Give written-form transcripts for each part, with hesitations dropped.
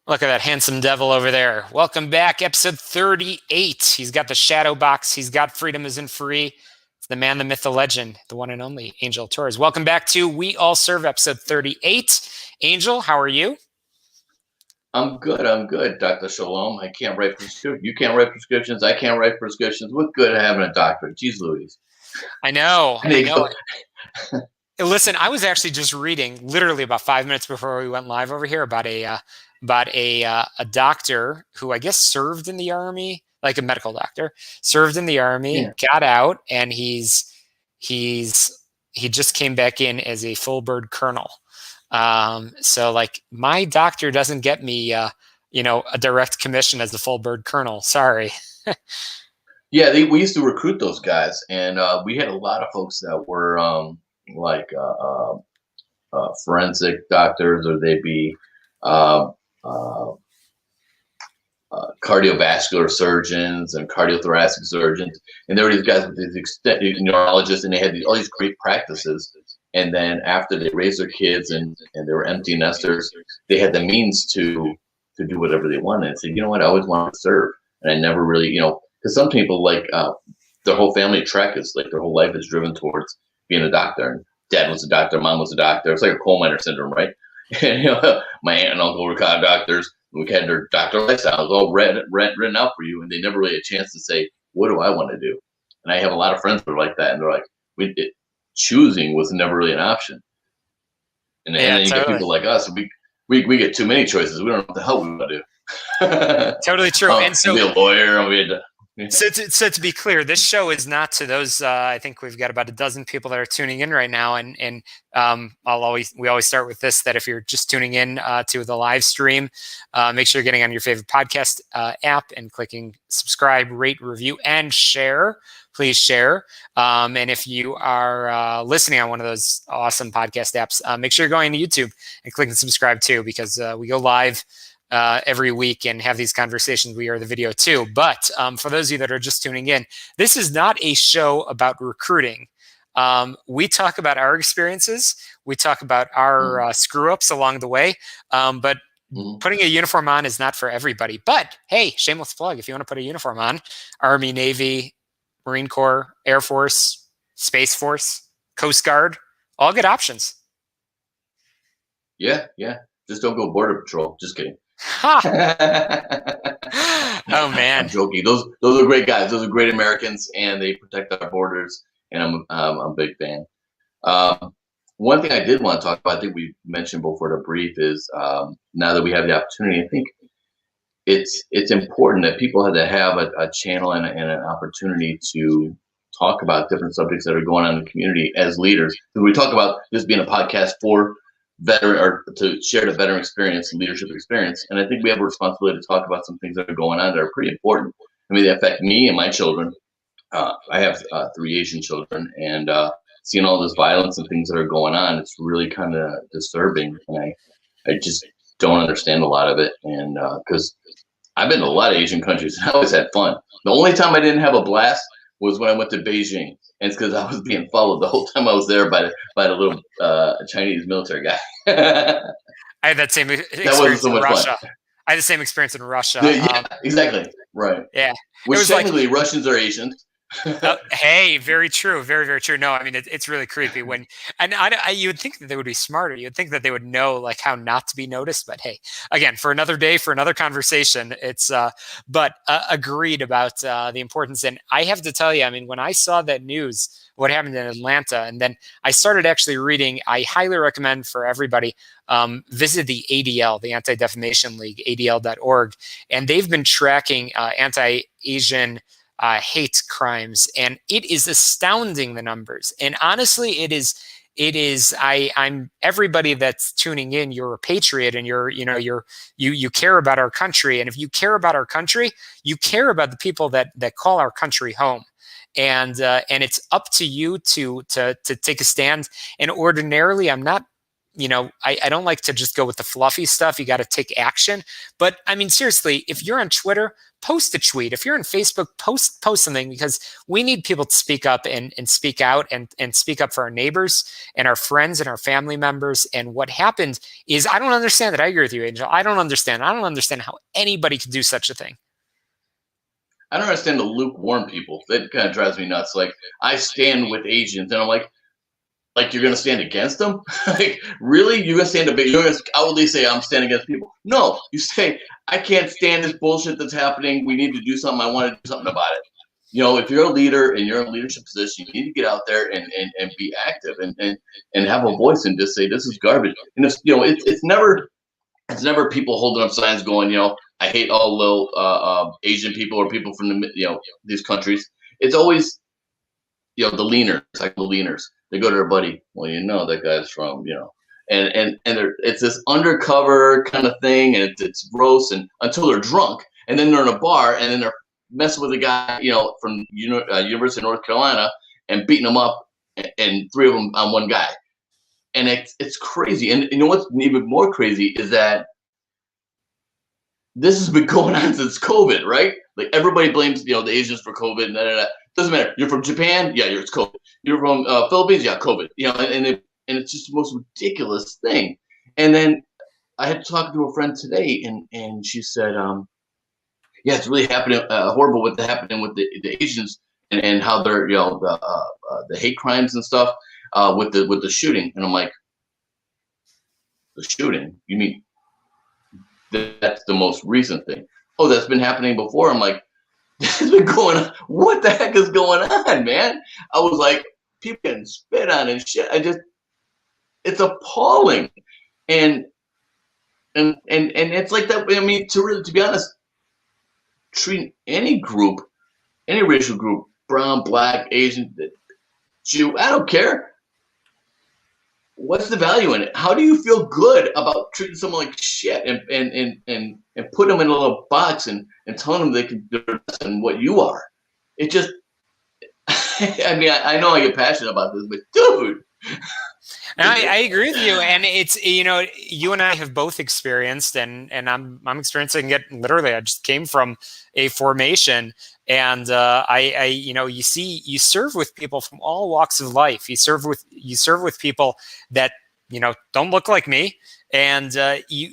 Look at that handsome devil over there. Welcome back, episode 38. He's got the shadow box. He's got freedom isn't free. It's the man, the myth, the legend, the one and only Angel Torres. Welcome back to We All Serve, episode 38. Angel, how are you? I'm good, Dr. Shalom. I can't write prescriptions. You can't write prescriptions. I can't write prescriptions. What good having a doctor? Jeez Louise. I know. I need to go. Listen, I was actually just reading, literally about 5 minutes before we went live over here, about a doctor who I guess served in the army, like a medical doctor, served in the army, Yeah. got out, and he just came back in as a full bird colonel. So like my doctor doesn't get me, a direct commission as a full bird colonel. Sorry. Yeah, we used to recruit those guys, and we had a lot of folks that were like forensic doctors, or they'd be uh, uh, cardiovascular surgeons and cardiothoracic surgeons, and there were these guys with these neurologists, and they had all these great practices. And then after they raised their kids and they were empty nesters, they had the means to do whatever they wanted. And said, you know what, I always wanted to serve, and I never really, because some people like their whole family trek is like their whole life is driven towards being a doctor. And dad was a doctor, mom was a doctor. It's like a coal miner syndrome, right? And my aunt and uncle were doctors. We had their doctor lifestyles all written out for you, and they never really had a chance to say, what do I want to do? And I have a lot of friends that are like that, and they're like, choosing was never really an option. And then you get people like us, we get too many choices. We don't know what the hell we want to do. Totally true. And so, be a lawyer. Yeah. So to be clear, this show is not to those. I think we've got about a dozen people that are tuning in right now, and we always start with this: that if you're just tuning in to the live stream, make sure you're getting on your favorite podcast app and clicking subscribe, rate, review, and share. Please share. And if you are listening on one of those awesome podcast apps, make sure you're going to YouTube and clicking subscribe too, because we go live every week and have these conversations. We are the video too. But for those of you that are just tuning in, this is not a show about recruiting. We talk about our experiences. We talk about our screw-ups along the way. But putting a uniform on is not for everybody. But hey, shameless plug, if you want to put a uniform on, Army, Navy, Marine Corps, Air Force, Space Force, Coast Guard, all good options. Yeah. Just don't go Border Patrol. Just kidding. Oh man, I'm joking. Those are great guys. Those are great Americans, and they protect our borders. And I'm a big fan. One thing I did want to talk about, I think we mentioned before the brief, is now that we have the opportunity, I think it's important that people have to have a channel and an opportunity to talk about different subjects that are going on in the community as leaders. Because we talk about this being a podcast for veteran, or to share the veteran experience and leadership experience. And I think we have a responsibility to talk about some things that are going on that are pretty important. I mean, they affect me and my children. I have 3 Asian children, and seeing all this violence and things that are going on, it's really kind of disturbing. And I just don't understand a lot of it. And because I've been to a lot of Asian countries and I always had fun. The only time I didn't have a blast was when I went to Beijing. And it's because I was being followed the whole time I was there by the little Chinese military guy. I had that same experience in Russia. I had the same experience in Russia. Yeah, exactly. Right. Yeah. Which technically Russians are Asians. Hey, very true. Very, very true. No, I mean, it's really creepy you would think that they would be smarter. You would think that they would know like how not to be noticed, but hey, again, for another day, for another conversation, it's, but agreed about the importance. And I have to tell you, I mean, when I saw that news, what happened in Atlanta, and then I started actually reading, I highly recommend for everybody, visit the ADL, the Anti-Defamation League, ADL.org. And they've been tracking anti-Asian hate crimes, and it is astounding, the numbers. And honestly, I'm everybody that's tuning in, you're a patriot, and you care about our country. And if you care about our country, you care about the people that call our country home. And it's up to you to take a stand. And ordinarily, I'm not I don't like to just go with the fluffy stuff. You got to take action. But I mean, seriously, if you're on Twitter, post a tweet. If you're on Facebook, post something, because we need people to speak up and speak out and speak up for our neighbors and our friends and our family members. And what happened is, I don't understand that. I agree with you, Angel. I don't understand how anybody could do such a thing. I don't understand the lukewarm people. That kind of drives me nuts. Like, I stand with Asians, and I'm like you're gonna stand against them? Like, really? You're gonna outwardly say I'm standing against people? No, you say I can't stand this bullshit that's happening. We need to do something. I want to do something about it. If you're a leader and you're in a leadership position, you need to get out there and be active and have a voice and just say this is garbage. And it's never people holding up signs going, I hate all little Asian people or people from these countries. It's always the leaners. They go to their buddy. Well, that guy's from and it's this undercover kind of thing, and it's gross, and until they're drunk, and then they're in a bar, and then they're messing with a guy from University of North Carolina and beating him up, and three of them on one guy, and it's crazy. And what's even more crazy is that this has been going on since COVID, right? Like, everybody blames the Asians for COVID, and doesn't matter. You're from Japan, yeah, it's COVID. You're from Philippines, yeah, COVID. And it's just the most ridiculous thing. And then I had to talk to a friend today, and she said, yeah, it's really happening, horrible what's happening with the Asians, and how they're the hate crimes and stuff with the shooting. And I'm like, the shooting? You mean that's the most recent thing? Oh, that's been happening before. I'm like, this has been going on. What the heck is going on, man? I was like, people getting spit on and shit. It's appalling. And it's like that. I mean, to be honest, treat any group, any racial group, brown, black, Asian, Jew, I don't care. What's the value in it? How do you feel good about treating someone like shit and put them in a little box and telling them they can do less than what you are? It just, I mean, I know I get passionate about this, but dude. And I agree with you, and it's you and I have both experienced, and I'm experiencing it literally. I just came from a formation, and you serve with people from all walks of life. You serve with people that don't look like me, and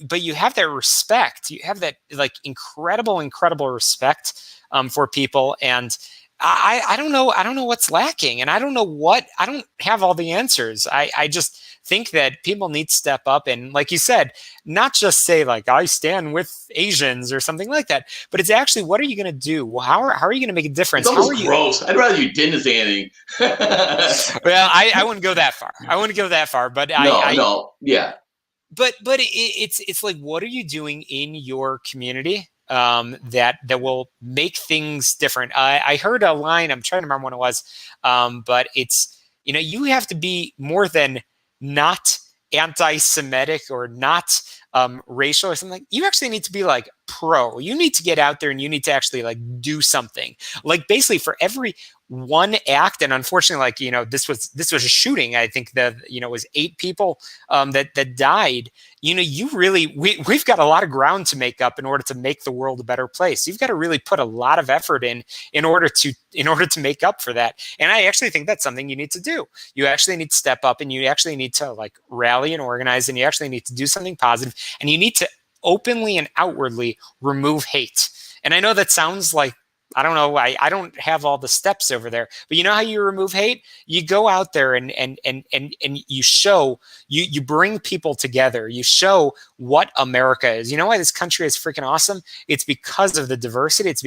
but you have that respect. You have that like incredible respect for people, and I don't know what's lacking, and I don't have all the answers. I just think that people need to step up and, like you said, not just say like I stand with Asians or something like that, but it's actually, what are you going to do? How are you going to make a difference? It's almost gross. I'd rather you didn't say anything. Well, I wouldn't go that far. But yeah. But it's like, what are you doing in your community that will make things different? I heard a line, I'm trying to remember when it was, but it's, you have to be more than not anti-Semitic or not racial or something. You actually need to be like pro. You need to get out there and you need to actually like do something. Like, basically for every one act, and unfortunately, like, this was a shooting. I think that it was 8 people that died. We've got a lot of ground to make up in order to make the world a better place. You've got to really put a lot of effort in order to make up for that. And I actually think that's something you need to do. You actually need to step up, and you actually need to like rally and organize, and you actually need to do something positive, and you need to openly and outwardly remove hate. And I know that sounds like, I don't know, I don't have all the steps over there, but you know how you remove hate? You go out there and you show, you bring people together. You show what America is. You know why this country is freaking awesome? It's because of the diversity. It's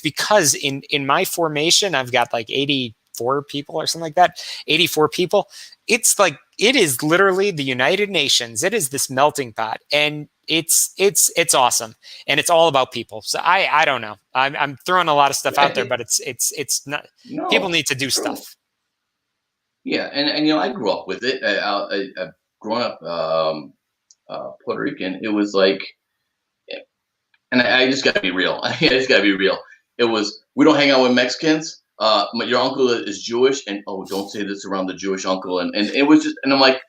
because in my formation, I've got like 84 people or something like that, 84 people. It's like, it is literally the United Nations. It is this melting pot, and it's awesome, and it's all about people. So I don't know. I'm throwing a lot of stuff out there, but it's not. No, people need to do stuff. Yeah, and I grew up with it. I growing up Puerto Rican. It was like, and I just got to be real. I just got to be real. It was, we don't hang out with Mexicans. Your uncle is Jewish, and don't say this around the Jewish uncle, and it was just, and I'm like,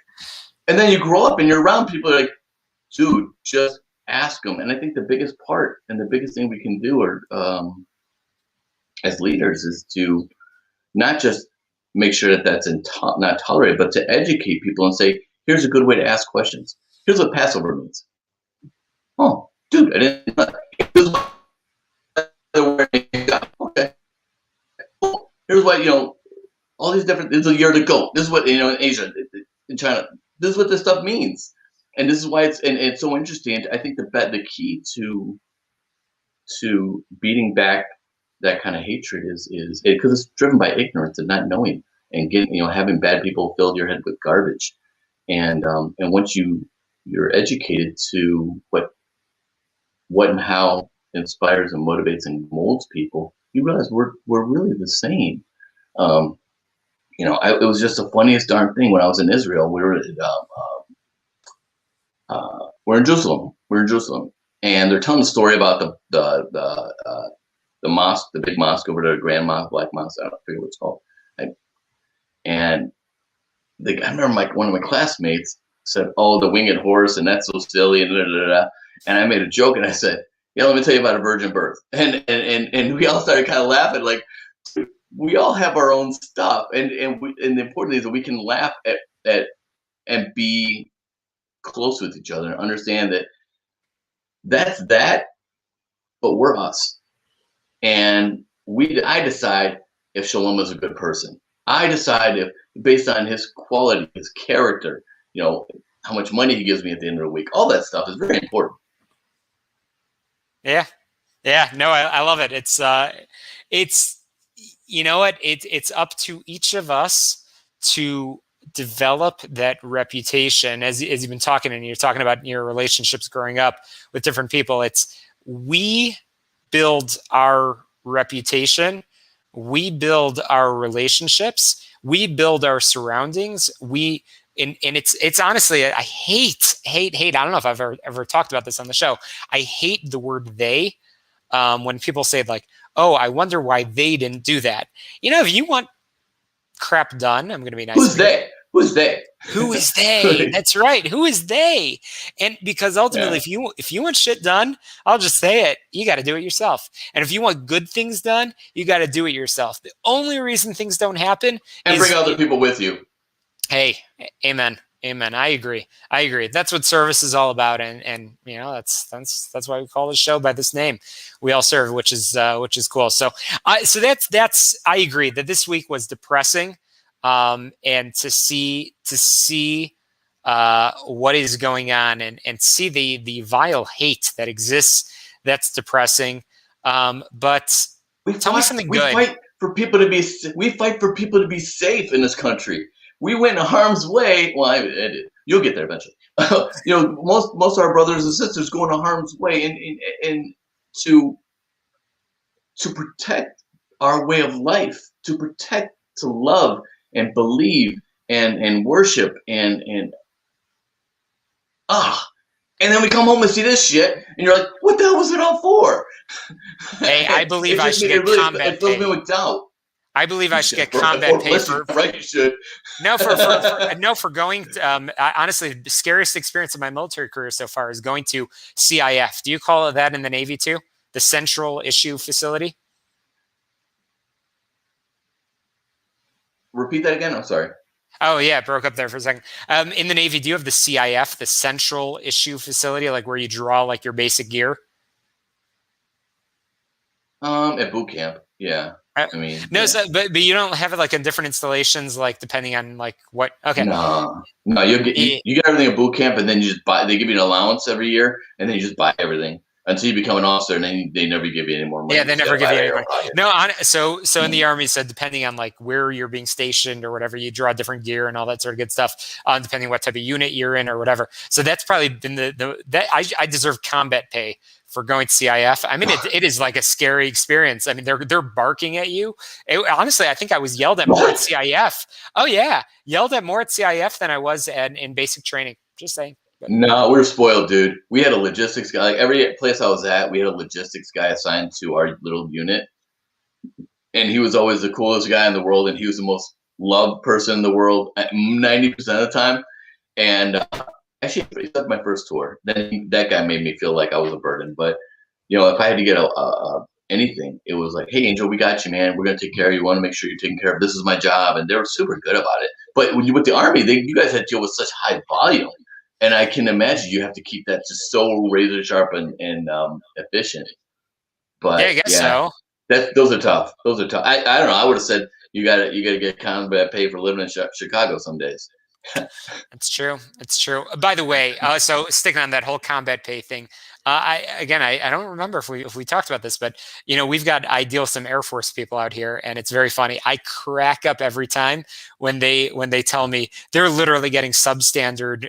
And then you grow up and you're around people like, dude, just ask them. And I think the biggest part and the biggest thing we can do as leaders is to not just make sure that that's not tolerated, but to educate people and say, here's a good way to ask questions. Here's what Passover means. Oh, dude, I didn't know that. Okay. Cool. Here's what, all these different, this is a year to go. This is what, in Asia, in China, this is what this stuff means. And this is why it's so interesting. I think the key to beating back that kind of hatred is because it's driven by ignorance and not knowing, and having bad people fill your head with garbage. And once you're educated to what and how inspires and motivates and molds people, you realize we're really the same. It was just the funniest darn thing when I was in Israel. We're in Jerusalem. We're in Jerusalem, and they're telling the story about the mosque, the big mosque over there, Grand Mosque, Black Mosque. I don't forget what it's called. And I remember one of my classmates said, "Oh, the winged horse, and that's so silly," and da, da, da. And I made a joke, and I said, "Yeah, let me tell you about a virgin birth." And we all started kind of laughing, like, we all have our own stuff, and the important thing is that we can laugh at and be close with each other and understand that that's that, but we're us. And I decide if Shalom is a good person. I decide if, based on his quality, his character, how much money he gives me at the end of the week. All that stuff is very important. Yeah. No, I love it. It's you know what? It's up to each of us to develop that reputation. As you've been talking, and you're talking about your relationships growing up with different people. It's we build our reputation, we build our relationships, we build our surroundings. And it's honestly, I hate. I don't know if I've ever talked about this on the show. I hate the word they. When people say like, "Oh, I wonder why they didn't do that." If you want crap done, I'm going to be nice. Who's they? Who's they? Who is they? That's right. Who is they? And because ultimately, if you want shit done, I'll just say it. You got to do it yourself. And if you want good things done, you got to do it yourself. The only reason things don't happen is bring other people with you. Hey, amen. I agree. That's what service is all about, and that's why we call the show by this name. We all serve, which is cool. So that's I agree that this week was depressing, and to see what is going on and see the vile hate that exists, that's depressing. But tell me something good. We fight for people to be safe in this country. We went in harm's way. Well, you'll get there eventually. Most of our brothers and sisters go into harm's way, and to protect our way of life, to love and believe and worship and then we come home and see this shit, and you're like, what the hell was it all for? Hey, I believe I should get combat pay. It fills me with doubt. I believe I should get combat pay for. Right, you should. No, for going. Honestly, the scariest experience of my military career so far is going to CIF. Do you call it that in the Navy too? The Central Issue Facility. Repeat that again. I'm sorry. Oh yeah, it broke up there for a second. In the Navy, do you have the CIF, the Central Issue Facility, like where you draw like your basic gear? At boot camp, yeah. I mean, no, yeah. But you don't have it like in different installations, like depending on like what. Okay. No, you get everything at boot camp, and then you just buy. They give you an allowance every year, and then you just buy everything until you become an officer, and then they never give you any more money. Yeah, they never give you any money. No, so in the Army, so depending on like where you're being stationed or whatever, you draw different gear and all that sort of good stuff, depending on what type of unit you're in or whatever. So that's probably been that I deserve combat pay for going to CIF. I mean, it is like a scary experience. I mean, they're barking at you. Honestly, I think I was yelled at more at CIF. Oh yeah, yelled at more at CIF than I was in basic training. Just saying. No, we were spoiled, dude. We had a logistics guy. Like every place I was at, we had a logistics guy assigned to our little unit, and he was always the coolest guy in the world, and he was the most loved person in the world 90% of the time. And actually, it was my first tour. Then that guy made me feel like I was a burden. But you know, if I had to get anything, it was like, "Hey, Angel, we got you, man. We're gonna take care of you. We want to make sure you're taken care of. This is my job," and they were super good about it. But when you with the Army, you guys had to deal with such high volume, and I can imagine you have to keep that just so razor sharp and efficient. Yeah, I But guess yeah, so. those are tough. Those are tough. I don't know. I would have said you gotta get combat pay for living in Chicago some days. It's true. It's true. By the way, so sticking on that whole combat pay thing, I don't remember if we talked about this, but I deal with some Air Force people out here, and it's very funny. I crack up every time when they tell me they're literally getting substandard,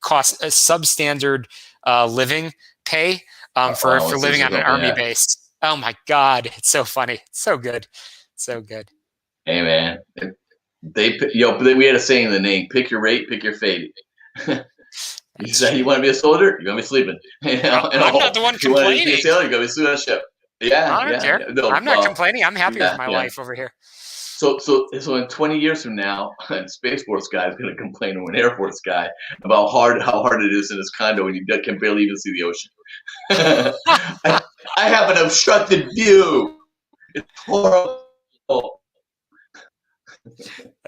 cost substandard living pay for Oh, living on an something. army Yeah. base. Oh my God, it's so funny. It's so good, so good. Hey man, we had a saying in the name: pick your rate, pick your fate. You That's say you true. want to be a soldier, you're gonna be sleeping. I'm not the one You want to be a complaining. sailor, you're gonna be sleeping on a ship. Yeah, I don't yeah, care. yeah. No, I'm not well, complaining. I'm happy with yeah, my yeah. life over here. So in 20 years from now, a Space Force guy is gonna complain to an Air Force guy about how hard it is in his condo and you can barely even see the ocean. I, I have an obstructed view. It's horrible.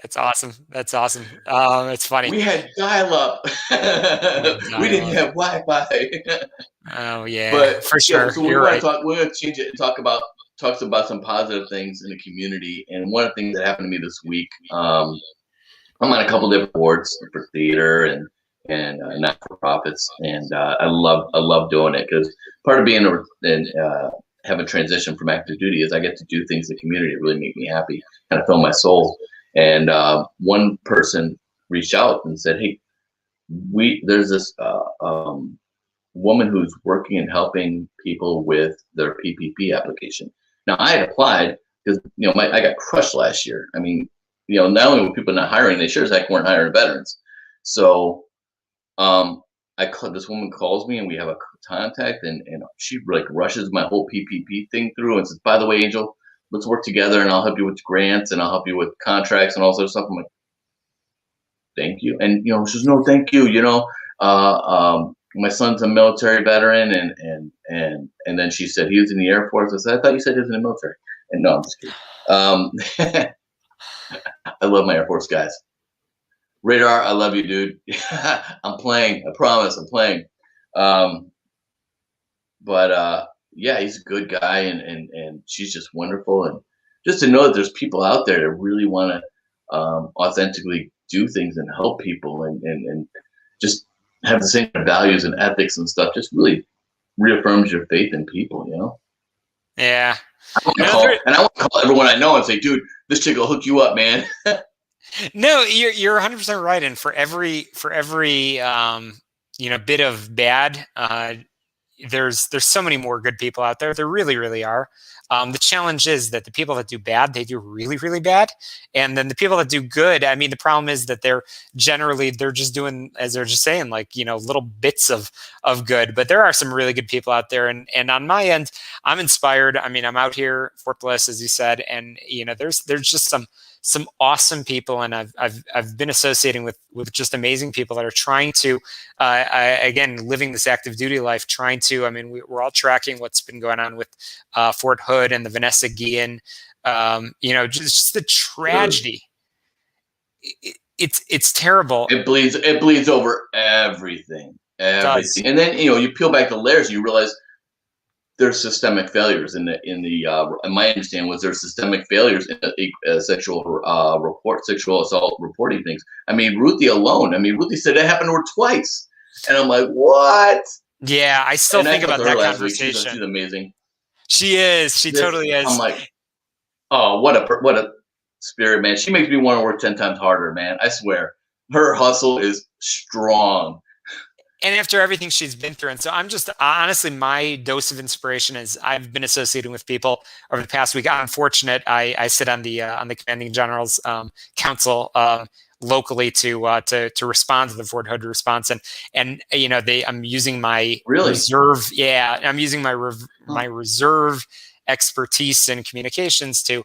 That's awesome. That's awesome. It's funny. We had dial up. We didn't Dialogue. have Wi-Fi. Oh yeah, But for yeah, sure. so we You're want to right. talk. We're going to change it and talks about some positive things in the community. And one of the things that happened to me this week, I'm on a couple different boards for theater and not for profits, and I love doing it because part of being having transition from active duty is I get to do things in the community that really make me happy, kind of fill my soul. And one person reached out and said, "Hey, there's this woman who's working and helping people with their PPP application." Now I had applied because I got crushed last year. I mean, not only were people not hiring, they sure as heck weren't hiring veterans. So this woman calls me and we have a contact, and she like rushes my whole PPP thing through and says, "By the way, Angel, let's work together and I'll help you with grants and I'll help you with contracts and all sorts of stuff." I'm like, "Thank you." And she says, "No, thank you. My son's a military veteran," and then she said he was in the Air Force. I said, "I thought you said he was in the military." And no, I'm just kidding. I love my Air Force guys. Radar, I love you, dude. I'm playing. I promise, I'm playing. Um, but yeah, he's a good guy, and she's just wonderful, and just to know that there's people out there that really want to authentically do things and help people, and just have the same values and ethics and stuff, just really reaffirms your faith in people. Yeah. No, I want to call everyone I know and say, "Dude, this chick will hook you up, man." no, you're 100% right. And for every bit of bad, there's so many more good people out there. There really, really are. The challenge is that the people that do bad, they do really, really bad, and then the people that do good, I mean, the problem is that they're just doing, as they're just saying, like little bits of good. But there are some really good people out there, and on my end, I'm inspired. I mean, I'm out here, Fort Bliss, as you said, and there's just some awesome people, and I've been associating with just amazing people that are trying to, again, living this active duty life, trying to. I mean, we're all tracking what's been going on with Fort Hood and the Vanessa Guillen, just the tragedy. It's terrible. It bleeds over everything, It does. and then you peel back the layers, you realize there's systemic failures and my understanding was there's systemic failures in the sexual assault reporting things. I mean, Ruthie said it happened to her twice, and I'm like, what? Yeah, I still And I think talked about to her that last week. She's conversation. amazing. She is. She totally I'm is. like, oh, what a spirit, man. She makes me want to work 10 times harder, man. I swear, her hustle is strong. And after everything she's been through, and so I'm just honestly, my dose of inspiration is I've been associating with people over the past week. I'm fortunate. I sit on the commanding general's council locally to respond to the Fort Hood response, and I'm using my Really? reserve. Yeah, I'm using my reserve expertise in communications to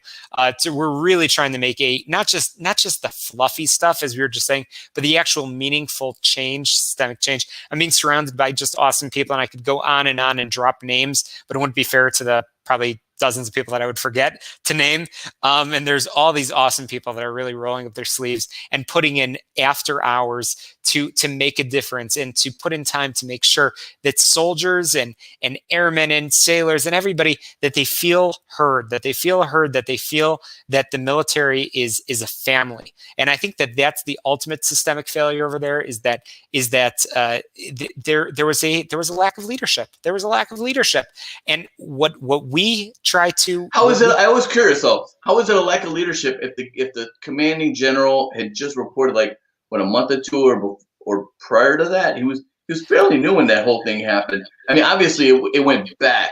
we're really trying to make not just the fluffy stuff, as we were just saying, but the actual meaningful change, systemic change. I'm being surrounded by just awesome people, and I could go on and drop names, but it wouldn't be fair to the probably dozens of people that I would forget to name. And there's all these awesome people that are really rolling up their sleeves and putting in after hours to make a difference, and to put in time to make sure that soldiers and airmen and sailors and everybody, that they feel heard, that they feel that the military is a family. And I think that that's the ultimate systemic failure over there, is that there was a lack of leadership. There was a lack of leadership. And what we try to... How is it? I was curious though. How is it a lack of leadership if the commanding general had just reported, like, what, a month or two or prior to that? He was fairly new when that whole thing happened. I mean, obviously it went back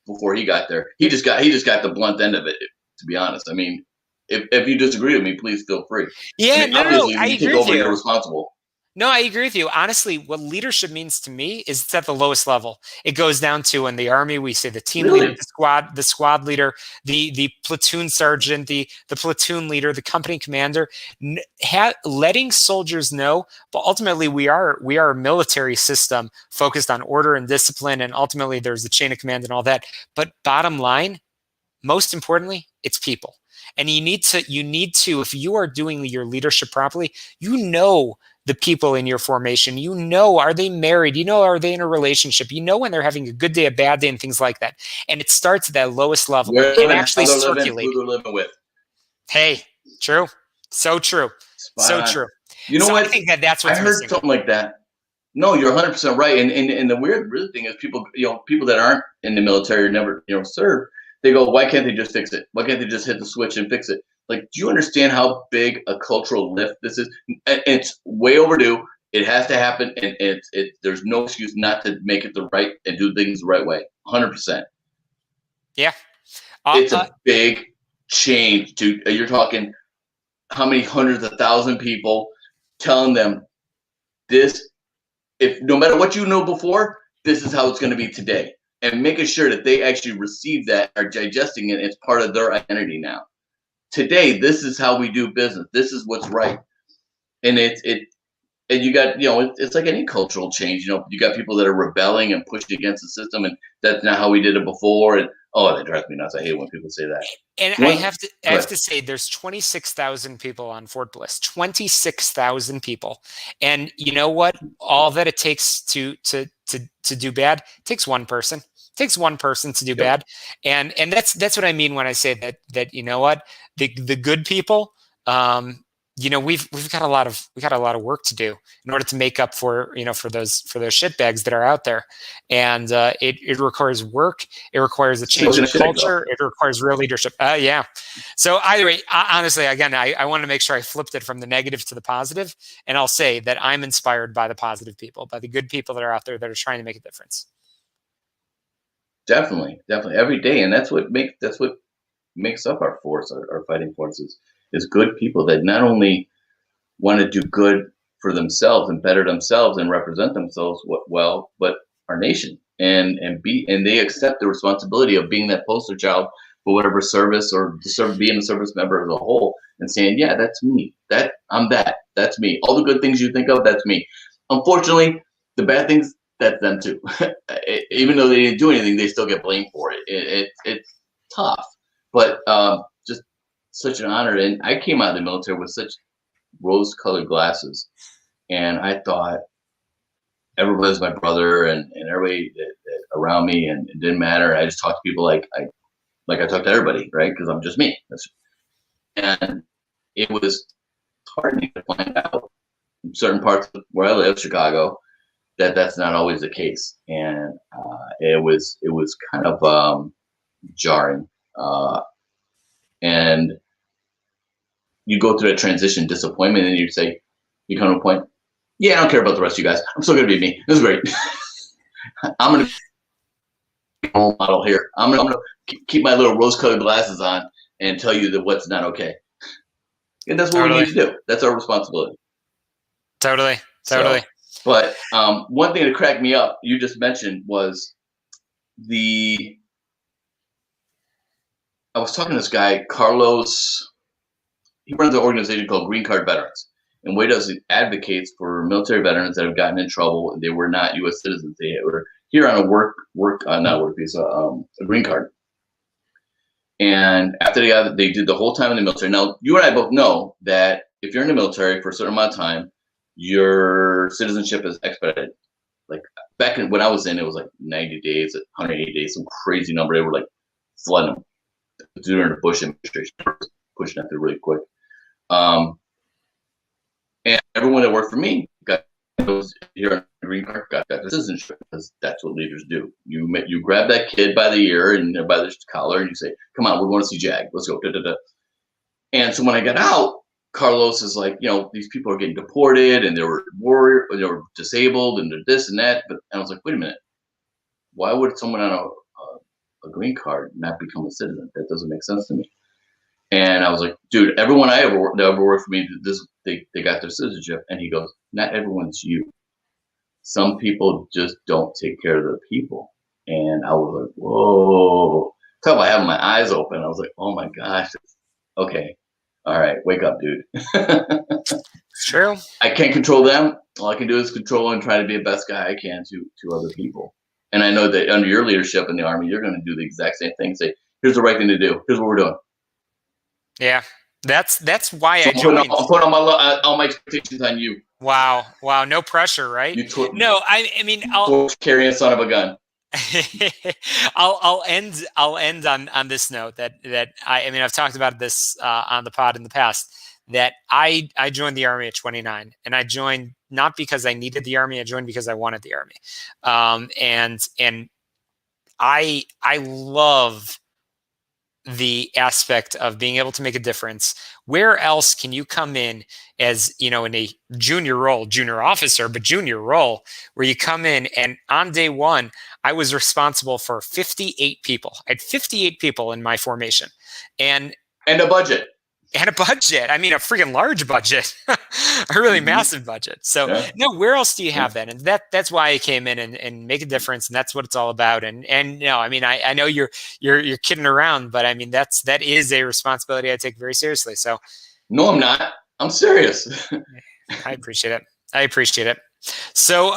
before he got there. He just got the blunt end of it, to be honest. I mean, if you disagree with me, please feel free. Yeah, I mean, no, obviously I you agree take with over and you. you're responsible. No, I agree with you. Honestly, what leadership means to me is it's at the lowest level. It goes down to, in the Army, we say the team Really? leader, the squad leader, the platoon sergeant, the platoon leader, the company commander, letting soldiers know. But ultimately, we are a military system focused on order and discipline, and ultimately there's the chain of command and all that. But bottom line, most importantly, it's people. And you need to, if you are doing your leadership properly, the people in your formation, are they married? Are they in a relationship? When they're having a good day, a bad day, and things like that. And it starts at that lowest level. Where And they're actually living, circulate. who they're living with. Hey, true. So true. So true. You know so what? I think that's what's I heard missing. something like that. No, you're 100% right. And the weird thing is, people that aren't in the military or never served, they go, why can't they just fix it? Why can't they just hit the switch and fix it? Like, do you understand how big a cultural lift this is? It's way overdue. It has to happen, and there's no excuse not to make it the right and do things the right way. 100%. Yeah. It's a big change. You're talking how many hundreds of thousand people telling them this, if no matter what you know before, this is how it's going to be today, and making sure that they actually receive that, are digesting it. It's part of their identity now. Today, this is how we do business. This is what's right. And and you got, it's like any cultural change. You got people that are rebelling and pushing against the system, and that's not how we did it before. And that drives me nuts. I hate when people say that. And I have to say, there's 26,000 people on Fort Bliss. 26,000 people, and you know what? All that it takes to do bad, it takes one person. It takes one person to do bad, and that's what I mean when I say that the good people. We've got a lot of work to do in order to make up for those shitbags that are out there, and it requires work. It requires a change in culture. It requires real leadership. Yeah. So either way, honestly, again, I want to make sure I flipped it from the negative to the positive, and I'll say that I'm inspired by the positive people, by the good people that are out there that are trying to make a difference. Definitely every day, and that's what makes up our force, our fighting forces. Is good people that not only want to do good for themselves and better themselves and represent themselves well, but our nation, and they accept the responsibility of being that poster child for whatever service, or being a service member as a whole, and saying, yeah, that's me. That's me. All the good things you think of, that's me. Unfortunately, the bad things, that's them too. Even though they didn't do anything, they still get blamed for it. It's tough, but just such an honor. And I came out of the military with such rose-colored glasses, and I thought everybody was my brother, and everybody that around me, and it didn't matter. I just talked to people like I talk to everybody, right? Because I'm just me. And it was heartening to find out in certain parts of where I live, Chicago, that's not always the case, and it was kind of jarring, and you go through that transition, disappointment, and you come to a point, yeah, I don't care about the rest of you guys. I'm still gonna be me. This is great. I'm gonna be a role model here. I'm gonna keep my little rose-colored glasses on and tell you that what's not okay. And that's what we need to do. That's our responsibility. Totally. But one thing that cracked me up, you just mentioned, was the I was talking to this guy, Carlos. He runs an organization called Green Card Veterans. And what he does, he advocates for military veterans that have gotten in trouble and they were not U.S. citizens. They were here on a not work visa, a green card. And after they did the whole time in the military. Now, you and I both know that if you're in the military for a certain amount of time, your citizenship is expedited. Like back when I was in, it was like 90 days, 180 days, some crazy number. They were like flooding them during the Bush administration, pushing that through really quick. And everyone that worked for me got those here on the green card, got the citizenship, because that's what leaders do. You grab that kid by the ear and by the collar and you say, "Come on, we're going to see Jag. Let's go." Da, da, da. And so when I got out, Carlos is like, these people are getting deported and they were disabled and they're this and that. But I was like, wait a minute, why would someone on a green card not become a citizen? That doesn't make sense to me. And I was like, dude, everyone that ever worked for me, they got their citizenship. And he goes, not everyone's you. Some people just don't take care of their people. And I was like, whoa. Talk about having my eyes open. I was like, oh my gosh. Okay. All right. Wake up, dude. It's true. I can't control them. All I can do is control and try to be the best guy I can to other people. And I know that under your leadership in the Army, you're going to do the exact same thing. Say, here's the right thing to do. Here's what we're doing. Yeah, that's why so I joined. I'm putting all my expectations on you. Wow, no pressure, right? No, I mean, I'll carry a son of a gun. I'll end on this note that I mean I've talked about this on the pod in the past, that I joined the Army at 29, and I joined not because I needed the Army. I joined because I wanted the Army, and I love the aspect of being able to make a difference. Where else can you come in as, in a junior role, junior officer, but junior role, where you come in and on day one, I was responsible for 58 people. I had 58 people in my formation and a budget. And a budget. I mean, a freaking large budget, a really massive budget. So no, where else do you have that? And that's why I came in and make a difference. And that's what it's all about. And I mean, I know you're kidding around, but I mean, that is a responsibility I take very seriously. So no, I'm not. I'm serious. I appreciate it. So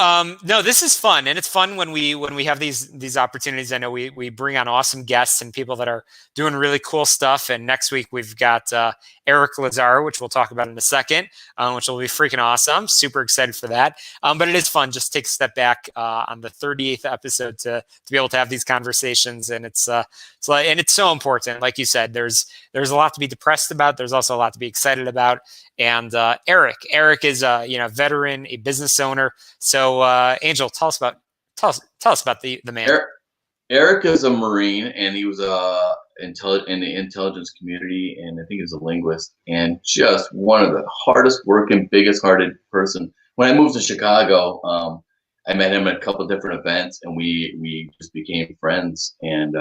no, this is fun, and it's fun when we have these opportunities. I know we bring on awesome guests and people that are doing really cool stuff. And next week we've got Eric Lazar, which we'll talk about in a second, which will be freaking awesome. Super excited for that. But it is fun just to take a step back on the 38th episode to be able to have these conversations, and it's so important. Like you said, there's a lot to be depressed about. There's also a lot to be excited about. And Eric is a veteran, a business owner. So Angel, tell us about the man. Eric is a Marine, and he was in the intelligence community, and I think he's a linguist, and just one of the hardest working, biggest hearted person. When I moved to Chicago, I met him at a couple of different events, and we just became friends. And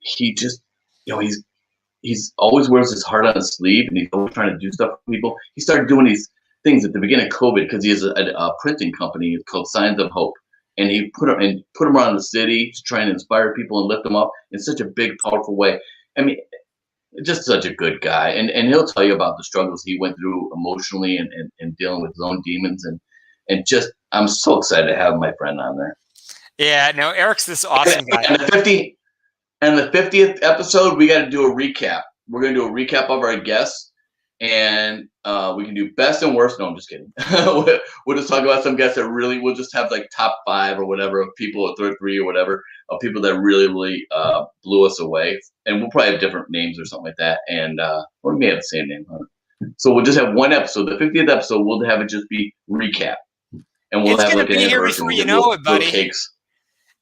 he just, he's always wears his heart on his sleeve, and he's always trying to do stuff for people. He started doing these things at the beginning of COVID because he has a printing company called Signs of Hope, and he put them around the city to try and inspire people and lift them up in such a big, powerful way. I mean, just such a good guy, and he'll tell you about the struggles he went through emotionally and dealing with his own demons, and just I'm so excited to have my friend on there. Yeah, no, Eric's this awesome guy. And the 50th episode, we got to do a recap. We're going to do a recap of our guests, and we can do best and worst. No, I'm just kidding. We'll just talk about some guests that really, we'll just have like top 5 or whatever of people, or 3 or whatever, of people that really blew us away. And we'll probably have different names or something like that. And or we may have the same name. So we'll just have one episode. The 50th episode, we'll have it just be recap. And we'll have like an anniversary. Before you know it, buddy. Cakes.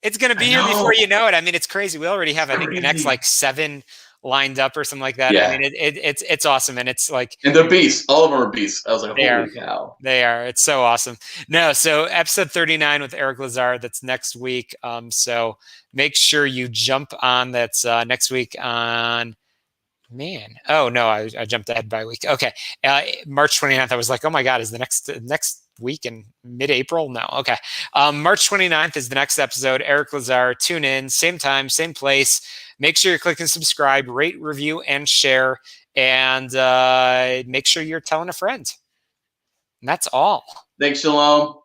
It's going to be here before you know it. I mean, it's crazy. We already have, I think, the next like 7 lined up or something like that. Yeah. I mean, it's awesome. And it's like, and they're beasts. All of them are beasts. I was like, holy cow. They are. It's so awesome. No, so episode 39 with Eric Lazar, that's next week. So make sure you jump on. That's next week on, man. Oh no, I jumped ahead by a week. Okay. March 29th. I was like, oh my God, is the next week in mid-April? No. Okay. March 29th is the next episode. Eric Lazar, tune in, same time, same place. Make sure you're clicking subscribe, rate, review, and share. And make sure you're telling a friend. And that's all. Thanks, Shalom.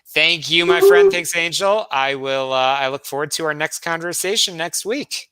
Thank you, my friend. Thanks, Angel. I look forward to our next conversation next week.